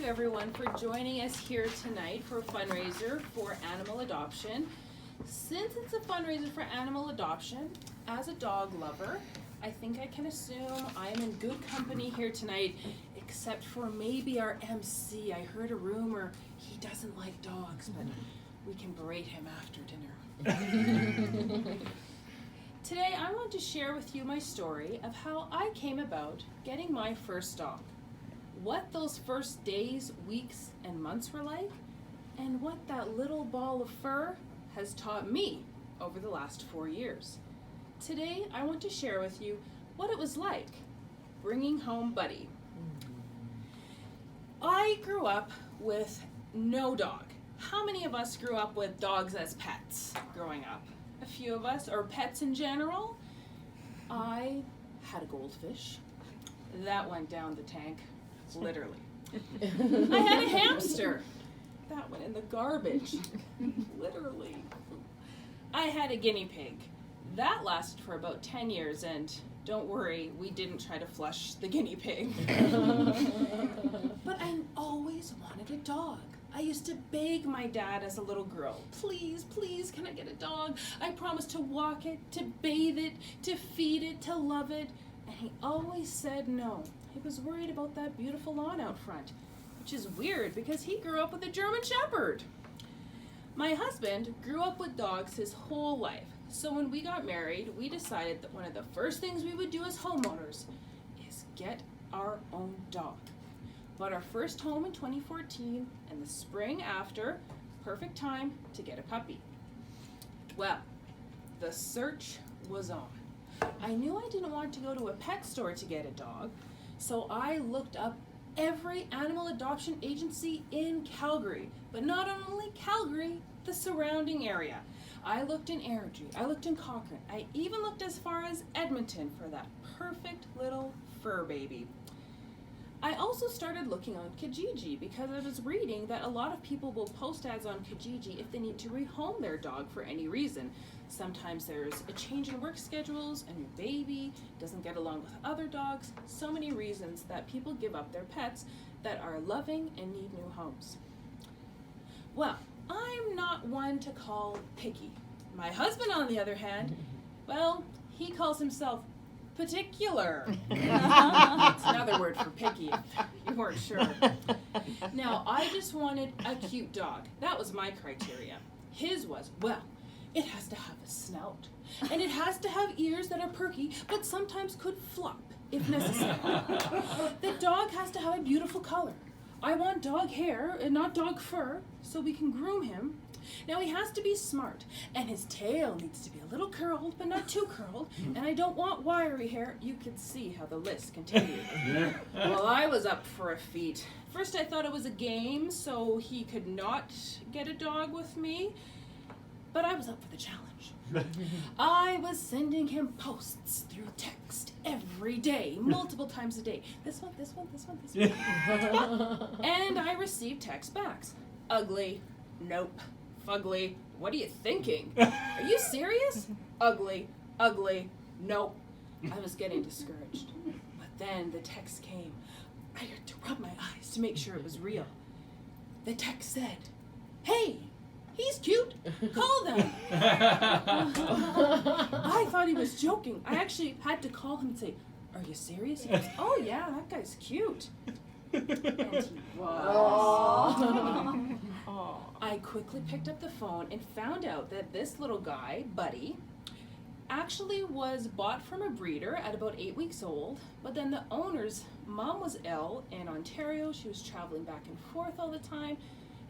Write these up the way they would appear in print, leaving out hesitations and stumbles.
everyone for joining us here tonight for a fundraiser for animal adoption. Since it's a fundraiser for animal adoption, as a dog lover, I think I can assume I am in good company here tonight, except for maybe our MC. I heard a rumor he doesn't like dogs, but we can berate him after dinner. Today I want to share with you my story of how I came about getting my first dog, what those first days, weeks, and months were like, and what that little ball of fur has taught me over the last 4 years. Today I want to share with you what it was like bringing home Buddy. I grew up with no dog. How many of us grew up with dogs as pets growing up? A few of us, or pets in general. I had a goldfish. That went down the tank, literally. I had a hamster. That went in the garbage, literally. I had a guinea pig. That lasted for about 10 years, and don't worry, we didn't try to flush the guinea pig. But I always wanted a dog. I used to beg my dad as a little girl, please, please, can I get a dog? I promised to walk it, to bathe it, to feed it, to love it. And he always said no. He was worried about that beautiful lawn out front, which is weird because he grew up with a German Shepherd. My husband grew up with dogs his whole life. So when we got married, we decided that one of the first things we would do as homeowners is get our own dog. Bought our first home in 2014, and the spring after, perfect time to get a puppy. Well, the search was on. I knew I didn't want to go to a pet store to get a dog, so I looked up every animal adoption agency in Calgary, but not only Calgary, the surrounding area. I looked in Airdrie, I looked in Cochrane, I even looked as far as Edmonton for that perfect little fur baby. I also started looking on Kijiji because I was reading that a lot of people will post ads on Kijiji if they need to rehome their dog for any reason. Sometimes there's a change in work schedules, a new baby, doesn't get along with other dogs, so many reasons that people give up their pets that are loving and need new homes. Well, I'm not one to call picky. My husband, on the other hand, well, he calls himself particular. It's another word for picky, if you weren't sure. Now, I just wanted a cute dog. That was my criteria. His was, well, it has to have a snout, and it has to have ears that are perky, but sometimes could flop if necessary. The dog has to have a beautiful color. I want dog hair and not dog fur, so we can groom him. Now he has to be smart, and his tail needs to be a little curled, but not too curled, and I don't want wiry hair. You can see how the list continued. Well, I was up for a feat. First I thought it was a game, so he could not get a dog with me, but I was up for the challenge. I was sending him posts through text every day, multiple times a day. This one, this one, this one, this one. And I received text backs. Ugly. Nope. Fugly. What are you thinking? Are you serious? Ugly. Ugly. Nope. I was getting discouraged. But then the text came. I had to rub my eyes to make sure it was real. The text said, "Hey, he's cute. Call them." I thought he was joking. I actually had to call him and say, "Are you serious?" He goes, "Oh yeah, that guy's cute." And he was. I quickly picked up the phone and found out that this little guy, Buddy, actually was bought from a breeder at about 8 weeks old, but then the owner's mom was ill in Ontario. She was traveling back and forth all the time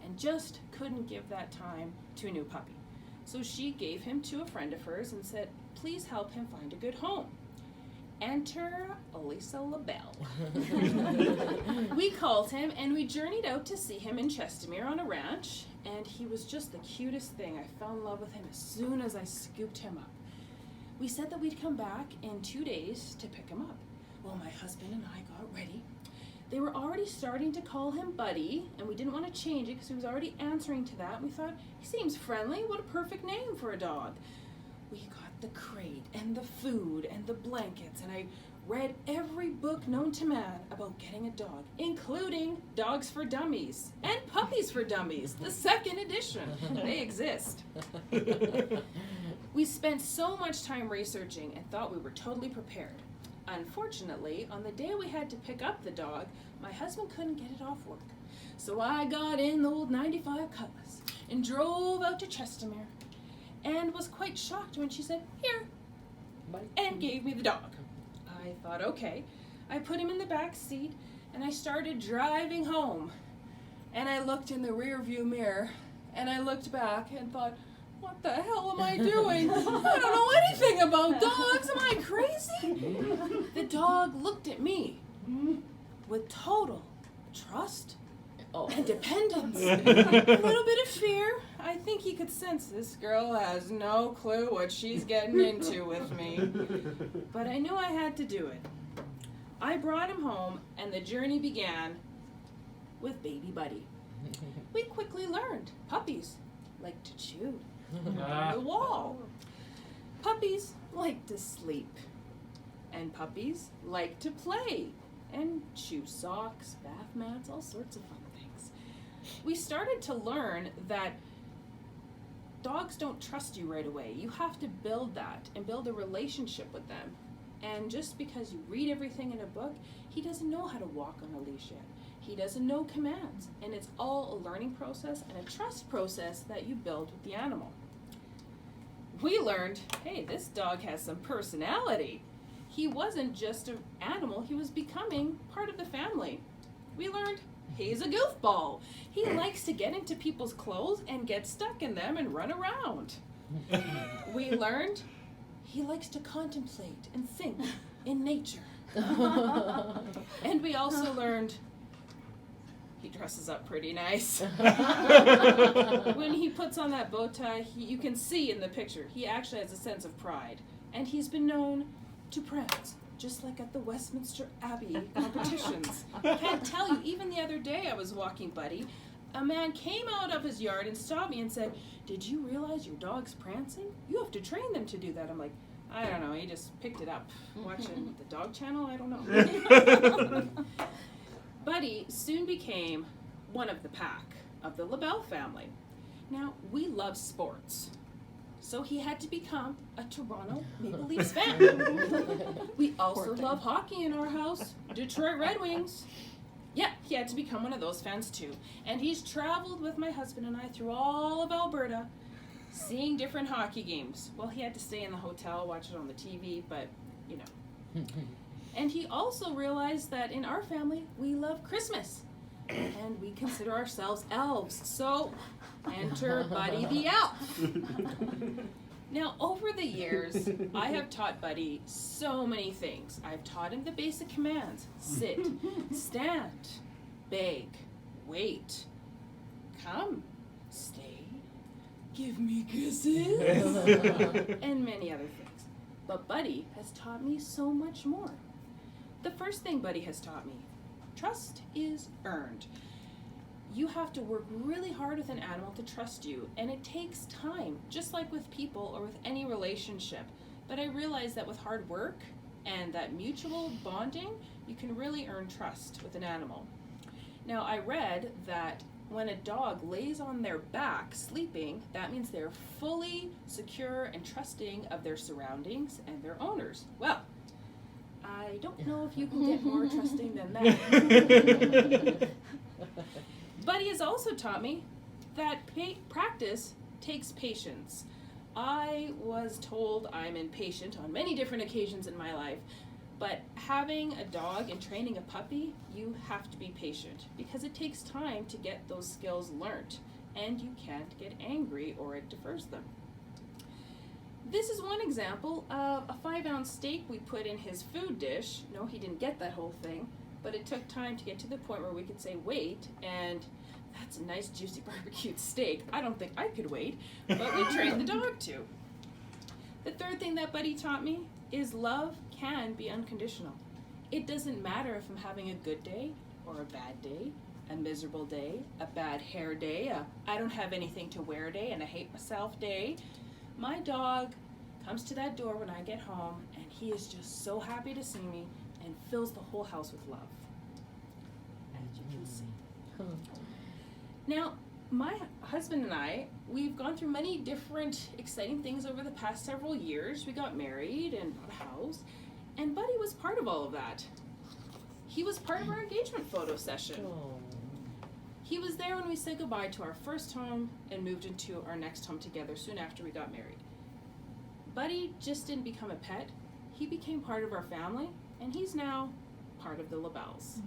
and just couldn't give that time to a new puppy. So she gave him to a friend of hers and said, "Please help him find a good home." Enter LeBel. We called him and we journeyed out to see him in Chestermere on a ranch, and he was just the cutest thing. I fell in love with him as soon as I scooped him up. We said that we'd come back in 2 days to pick him up. Well, my husband and I got ready. They were already starting to call him Buddy, and we didn't want to change it because he was already answering to that. We thought, he seems friendly. What a perfect name for a dog. We got the crate and the food and the blankets, and I read every book known to man about getting a dog, including Dogs for Dummies and Puppies for Dummies, the second edition. They exist. We spent so much time researching and thought we were totally prepared. Unfortunately, on the day we had to pick up the dog, my husband couldn't get it off work. So I got in the old 95 Cutlass and drove out to Chestermere and was quite shocked when she said, "Here," and gave me the dog. I thought, okay. I put him in the back seat and I started driving home. And I looked in the rear view mirror and I looked back and thought, what the hell am I doing? I don't know anything about dogs. Am I crazy? The dog looked at me with total trust and dependence. A little bit of fear. I think he could sense this girl has no clue what she's getting into with me. But I knew I had to do it. I brought him home and the journey began with baby Buddy. We quickly learned puppies like to chew on the wall. Puppies like to sleep. And puppies like to play and chew socks, bath mats, all sorts of fun things. We started to learn that dogs don't trust you right away. You have to build that and build a relationship with them. And just because you read everything in a book, he doesn't know how to walk on a leash yet. He doesn't know commands. And it's all a learning process and a trust process that you build with the animal. We learned, hey, this dog has some personality. He wasn't just an animal, he was becoming part of the family. We learned he's a goofball. He likes to get into people's clothes and get stuck in them and run around. We learned he likes to contemplate and think in nature. And we also learned he dresses up pretty nice. When he puts on that bow tie, you can see in the picture, he actually has a sense of pride. And he's been known to prance, just like at the Westminster Abbey competitions. Can't tell you, even the other day I was walking Buddy, a man came out of his yard and stopped me and said, "Did you realize your dog's prancing? You have to train them to do that." I'm like, I don't know, he just picked it up watching the dog channel, I don't know. Buddy soon became one of the pack of the LeBel family. Now, we love sports. So he had to become a Toronto Maple Leafs fan. We also love hockey in our house, Detroit Red Wings. Yeah, he had to become one of those fans too. And he's traveled with my husband and I through all of Alberta, seeing different hockey games. Well, he had to stay in the hotel, watch it on the TV, but, you know. And he also realized that in our family, we love Christmas. And we consider ourselves elves. So, enter Buddy the Elf. Now, over the years, I have taught Buddy so many things. I've taught him the basic commands. Sit, stand, beg, wait, come, stay, give me kisses, and many other things. But Buddy has taught me so much more. The first thing Buddy has taught me, trust is earned. You have to work really hard with an animal to trust you, and it takes time, just like with people or with any relationship. But I realize that with hard work and that mutual bonding, you can really earn trust with an animal. Now, I read that when a dog lays on their back sleeping, that means they're fully secure and trusting of their surroundings and their owners. Well, I don't know if you can get more trusting than that. Buddy has also taught me that practice takes patience. I was told I'm impatient on many different occasions in my life, but having a dog and training a puppy, you have to be patient because it takes time to get those skills learnt, and you can't get angry or it defers them. This is one example of a 5-ounce steak we put in his food dish. No, he didn't get that whole thing, but it took time to get to the point where we could say wait, and that's a nice juicy barbecued steak. I don't think I could wait, but we trained the dog to. The third thing that Buddy taught me is love can be unconditional. It doesn't matter if I'm having a good day or a bad day, a miserable day, a bad hair day, a I don't have anything to wear day, and I hate myself day. My dog comes to that door when I get home and He is just so happy to see me and fills the whole house with love, as you can see. Now, my husband and I, we've gone through many different exciting things over the past several years. We got married and bought a house, and Buddy was part of all of that. He was part of our engagement photo session. He was there when we said goodbye to our first home and moved into our next home together soon after we got married. Buddy just didn't become a pet. He became part of our family, and he's now part of the LeBels.